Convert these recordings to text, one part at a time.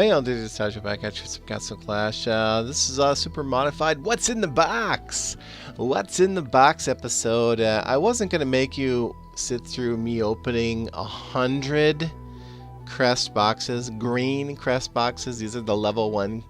Hey, I'll do Distaggio back at you, some Castle Clash. This is super modified. What's in the box? What's in the box episode? I wasn't gonna make you sit through me opening 100 crest boxes, green crest boxes. These are the level 1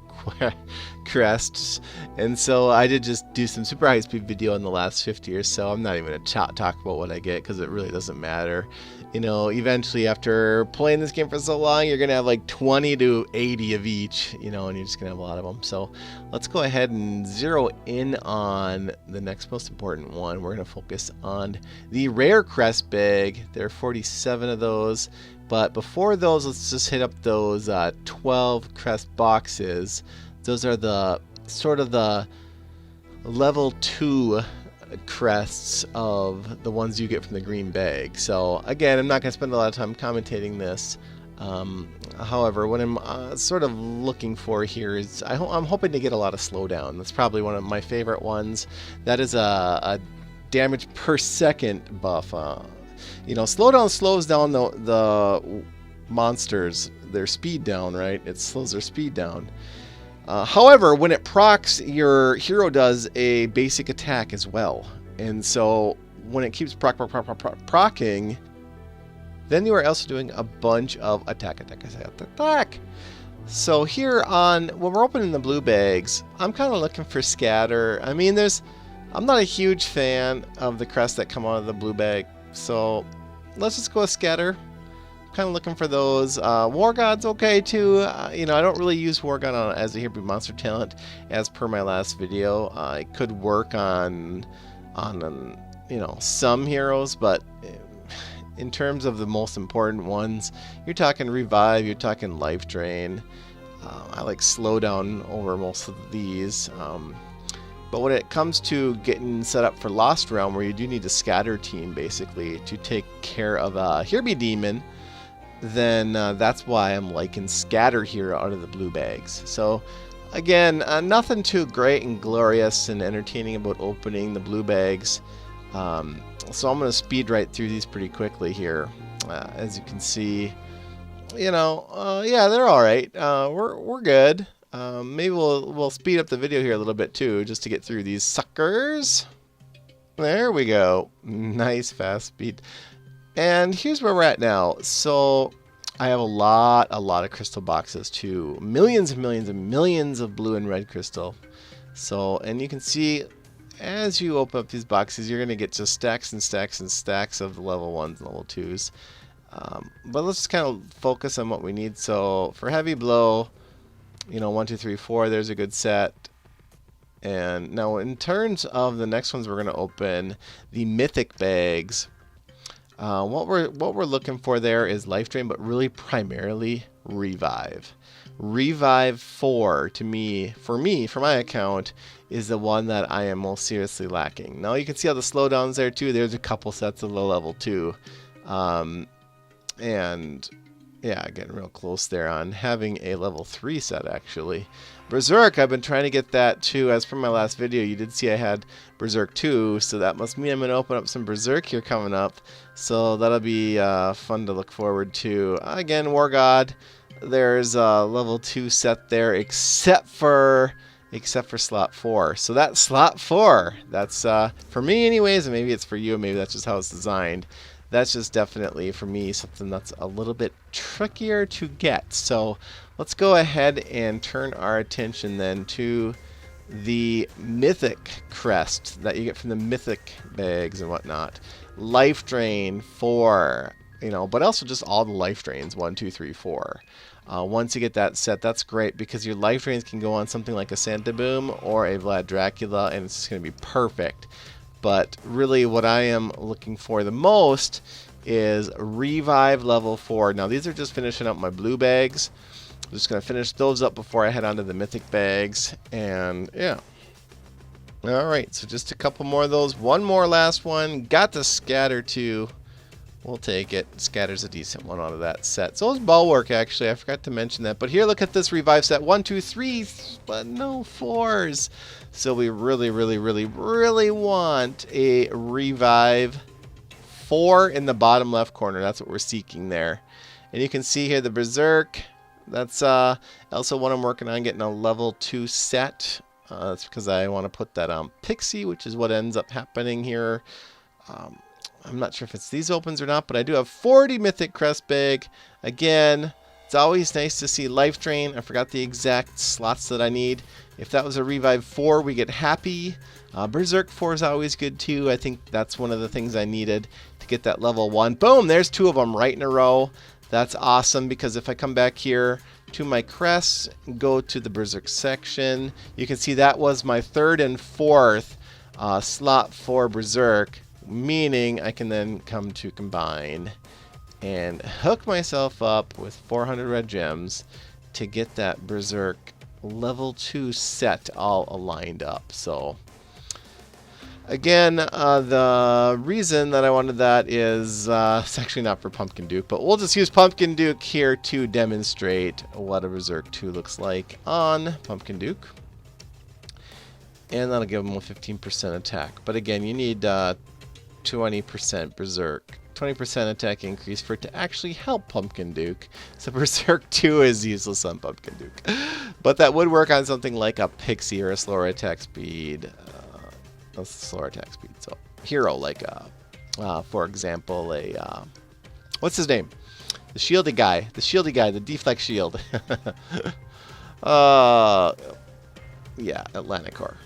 crests, and so I did just do some super high speed video in the last 50 or so. I'm not even gonna talk about what I get because it really doesn't matter. You know, eventually after playing this game for so long, you're gonna have like 20 to 80 of each, you know, and you're just gonna have a lot of them. So let's go ahead and zero in on the next most important one. We're gonna focus on the rare crest bag. There are 47 of those. But before those, let's just hit up those 12 crest boxes. Those are the sort of the level 2 crests of the ones you get from the green bag. So again, I'm not going to spend a lot of time commentating this. However, what I'm sort of looking for here is I'm hoping to get a lot of slowdown. That's probably one of my favorite ones. That is a damage per second buff. You know, slowdown slows down the monsters, their speed down, right? It slows their speed down. However, when it procs, your hero does a basic attack as well. And so when it keeps procking, then you are also doing a bunch of attack. So here on, when we're opening the blue bags, I'm kind of looking for scatter. I mean, I'm not a huge fan of the crests that come out of the blue bag. So let's just go with scatter. Kind of looking for those. War God's okay too. You know, I don't really use War God as a Hebrew monster talent, as per my last video. It could work on you know, some heroes, but in terms of the most important ones, you're talking revive, you're talking life drain. I like slowdown over most of these. But when it comes to getting set up for Lost Realm, where you do need a scatter team basically to take care of a Here Be Demon, then that's why I'm liking scatter here out of the blue bags. So again, nothing too great and glorious and entertaining about opening the blue bags. So I'm going to speed right through these pretty quickly here. As you can see, you know, yeah, they're all right. We're good. Maybe we'll speed up the video here a little bit too, just to get through these suckers. There we go. Nice fast speed. And here's where we're at now. So I have a lot of crystal boxes too. Millions and millions and millions of blue and red crystal. So, and you can see as you open up these boxes, you're going to get just stacks and stacks and stacks of the level 1s and level 2s. But let's just kind of focus on what we need. So for heavy blow, you know, 1, 2, 3, 4, there's a good set. And now in terms of the next ones, we're going to open the mythic bags. What we're looking for there is life drain, but really primarily revive. Revive 4 to me, for my account, is the one that I am most seriously lacking. Now you can see how the slowdowns there too. There's a couple sets of the level 2. And yeah, getting real close there on having a level 3 set actually. Berserk, I've been trying to get that too. As per my last video, you did see I had Berserk 2, so that must mean I'm going to open up some Berserk here coming up. So that'll be fun to look forward to. Again, War God, there's a level 2 set there, except for slot 4. So that slot 4, that's for me anyways, and maybe it's for you, maybe that's just how it's designed. That's just definitely, for me, something that's a little bit trickier to get. So let's go ahead and turn our attention then to the Mythic Crest that you get from the Mythic bags and whatnot. Life Drain 4, you know, but also just all the life drains, 1, 2, 3, 4. Once you get that set, that's great because your life drains can go on something like a Santa Boom or a Vlad Dracula, and it's going to be perfect. But really what I am looking for the most is revive level 4. Now these are just finishing up my blue bags. I'm just going to finish those up before I head on to the mythic bags. And yeah. Alright, so just a couple more of those. One more last one. Got the scatter too. We'll take it. Scatter's a decent one out of that set. So is Bulwark actually. I forgot to mention that. But here, look at this revive set. 1, 2, 3, but no 4s. So we really want a revive 4 in the bottom left corner. That's what we're seeking there. And you can see here the Berserk, That's also what I'm working on, getting a level 2 set. That's because I want to put that on Pixie, which is what ends up happening here. I'm not sure if it's these opens or not, but I do have 40 Mythic Crest bag. Again, it's always nice to see Life Drain. I forgot the exact slots that I need. If that was a Revive 4, we get happy. Berserk 4 is always good too. I think that's one of the things I needed to get that level 1. Boom, there's 2 of them right in a row. That's awesome, because if I come back here to my crests, go to the Berserk section, you can see that was my 3rd and 4th slot for Berserk, meaning I can then come to combine and hook myself up with 400 red gems to get that Berserk level 2 set all aligned up. So again, the reason that I wanted that is it's actually not for Pumpkin Duke, but we'll just use Pumpkin Duke here to demonstrate what a Berserk 2 looks like on Pumpkin Duke. And that'll give him a 15% attack. But again, you need 20% Berserk. 20% attack increase for it to actually help Pumpkin Duke. So Berserk 2 is useless on Pumpkin Duke. But that would work on something like a Pixie or a slower attack speed. Slower attack speed. So hero like for example, what's his name? The shieldy guy. The shieldy guy. The deflect shield. Yeah, Atlanticor.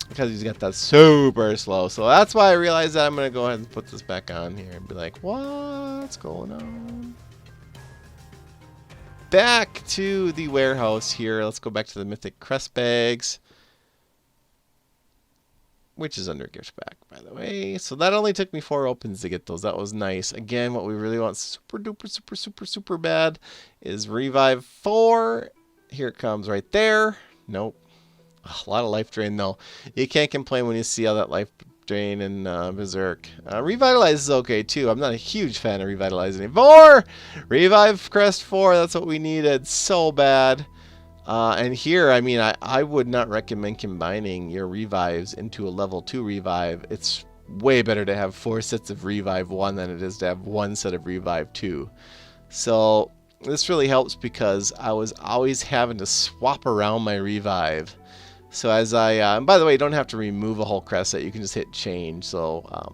Because he's got that super slow. So that's why I realized that I'm going to go ahead and put this back on here and be like, what's going on? Back to the warehouse here. Let's go back to the Mythic Crest bags, which is under gift back, by the way. So that only took me 4 opens to get those. That was nice. Again, what we really want super duper, super bad is Revive 4. Here it comes right there. Nope. A lot of life drain, though. You can't complain when you see all that life drain in Berserk. Revitalize is okay, too. I'm not a huge fan of Revitalize anymore. Revive Crest 4, that's what we needed so bad. And here, I mean, I would not recommend combining your revives into a level 2 revive. It's way better to have 4 sets of Revive 1 than it is to have 1 set of Revive 2. So this really helps because I was always having to swap around my Revive. So as and by the way, you don't have to remove a whole crest set. You can just hit change. So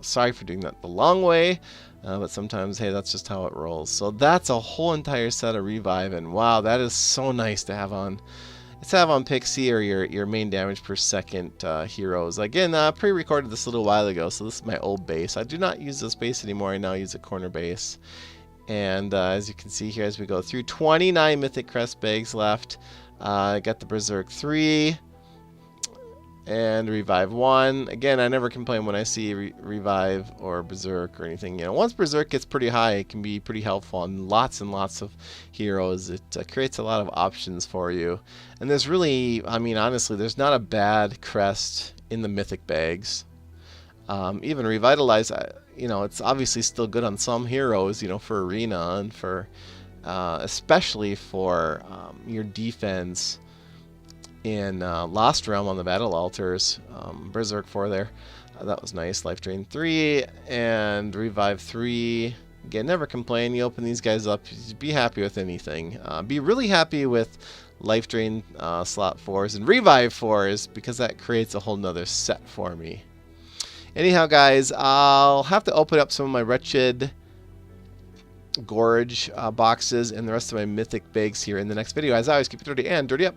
sorry for doing that the long way. But sometimes, hey, that's just how it rolls. So that's a whole entire set of Revive. And wow, that is so nice to have on. Let's have on Pixie or your main damage per second heroes. Again, pre-recorded this a little while ago. So this is my old base. I do not use this base anymore. I now use a corner base. And as you can see here as we go through, 29 Mythic Crest bags left. I got the Berserk 3 and Revive 1. Again, I never complain when I see Revive or Berserk or anything. You know, once Berserk gets pretty high, it can be pretty helpful on lots and lots of heroes. It creates a lot of options for you. And there's really, I mean, honestly, there's not a bad crest in the Mythic bags. Even Revitalize, you know, it's obviously still good on some heroes, you know, for Arena and for... especially for your defense in Lost Realm on the Battle Altars. Berserk 4 there. That was nice. Life Drain 3 and Revive 3. Again, never complain. You open these guys up. Be happy with anything. Be really happy with Life Drain slot 4s and Revive 4s because that creates a whole nother set for me. Anyhow, guys, I'll have to open up some of my Wretched Gorge boxes and the rest of my Mythic bags here in the next video. As always, keep it dirty and dirty up.